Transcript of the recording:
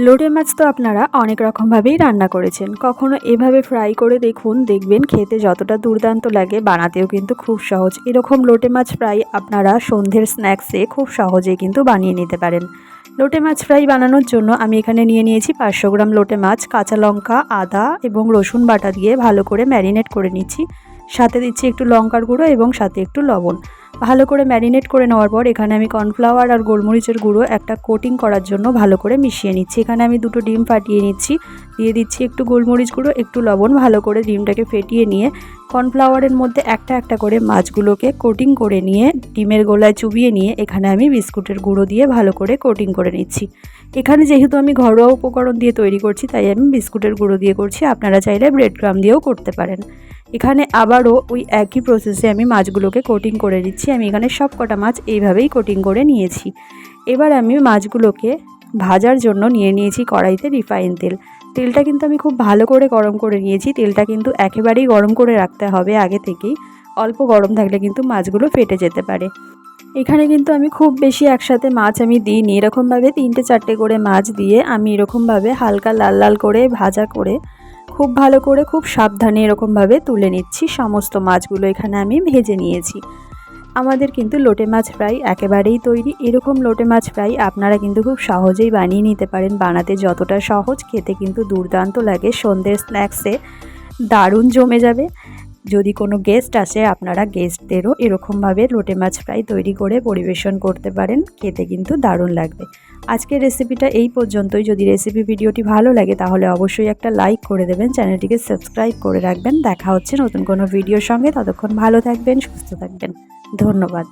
লোটে মাছ তো আপনারা অনেক রকমভাবেই রান্না করেছেন, কখনো এভাবে ফ্রাই করে দেখুন, দেখবেন খেতে যতটা দুর্দান্ত লাগে বানাতেও কিন্তু খুব সহজ। এরকম লোটে মাছ ফ্রাই আপনারা সন্ধ্যের স্ন্যাক্সে খুব সহজেই কিন্তু বানিয়ে নিতে পারেন। লোটে মাছ ফ্রাই বানানোর জন্য আমি এখানে নিয়ে নিয়েছি 500 গ্রাম লোটে মাছ। কাঁচা লঙ্কা, আদা এবং রসুন বাটা দিয়ে ভালো করে ম্যারিনেট করে নিচ্ছি। সাথে দিচ্ছি একটু লঙ্কার গুঁড়ো এবং সাথে একটু লবণ। ভালো করে ম্যারিনেট করে নেওয়ার পর এখানে আমি কর্নফ্লাওয়ার আর গোলমরিচের গুঁড়ো একটা কোটিং করার জন্য ভালো করে মিশিয়ে নিচ্ছি। এখানে আমি 2টো ডিম ফাটিয়ে নিচ্ছি, দিয়ে দিচ্ছি একটু গোলমরিচ গুঁড়ো, একটু লবণ। ভালো করে ডিমটাকে ফেটিয়ে নিয়ে কর্নফ্লাওয়ারের মধ্যে একটা একটা করে মাছগুলোকে কোটিং করে নিয়ে ডিমের গোলায় চুবিয়ে নিয়ে এখানে আমি বিস্কুটের গুঁড়ো দিয়ে ভালো করে কোটিং করে নিচ্ছি। এখানে যেহেতু আমি ঘরোয়া উপকরণ দিয়ে তৈরি করছি তাই আমি বিস্কুটের গুঁড়ো দিয়ে করছি, আপনারা চাইলে ব্রেড ক্রাম্ব দিয়েও করতে পারেন। এখানে আবারও ওই একই প্রসেসে আমি মাছগুলোকে কোটিং করে দিচ্ছি। আমি এখানে সব কটা মাছ এইভাবেই কোটিং করে নিয়েছি। এবার আমি মাছগুলোকে ভাজার জন্য নিয়ে নিয়েছি কড়াইতে রিফাইন তেল। তেলটা কিন্তু আমি খুব ভালো করে গরম করে নিয়েছি। তেলটা কিন্তু একেবারেই গরম করে রাখতে হবে আগে থেকেই, অল্প গরম থাকলে কিন্তু মাছগুলো ফেটে যেতে পারে। এখানে কিন্তু আমি খুব বেশি একসাথে মাছ আমি দিইনি, এরকমভাবে 3-4টে করে মাছ দিয়ে আমি এরকমভাবে হালকা লাল লাল করে ভাজা করে খুব ভালো করে খুব সাবধানে এরকমভাবে তুলে নিচ্ছি। সমস্ত মাছগুলো এখানে আমি ভেজে নিয়েছি। আমাদের কিন্তু লোটে মাছ ফ্রাই একেবারেই তৈরি। এরকম লোটে মাছ ফ্রাই আপনারা কিন্তু খুব সহজেই বানিয়ে নিতে পারেন। বানাতে যতটা সহজ, খেতে কিন্তু দুর্দান্ত লাগে। সন্ধ্যের স্ন্যাক্সে দারুণ জমে যাবে। যদি কোনো গেস্ট আসে আপনারা গেস্টদেরও এরকমভাবে লোটে মাছ ফ্রাই তৈরি করে পরিবেশন করতে পারেন, খেতে কিন্তু দারুণ লাগবে। আজকের রেসিপিটা এই পর্যন্তই। যদি রেসিপি ভিডিওটি ভালো লাগে তাহলে অবশ্যই একটা লাইক করে দেবেন, চ্যানেলটিকে সাবস্ক্রাইব করে রাখবেন। দেখা হচ্ছে নতুন কোনো ভিডিওর সঙ্গে, ততক্ষণ ভালো থাকবেন, সুস্থ থাকবেন। ধন্যবাদ।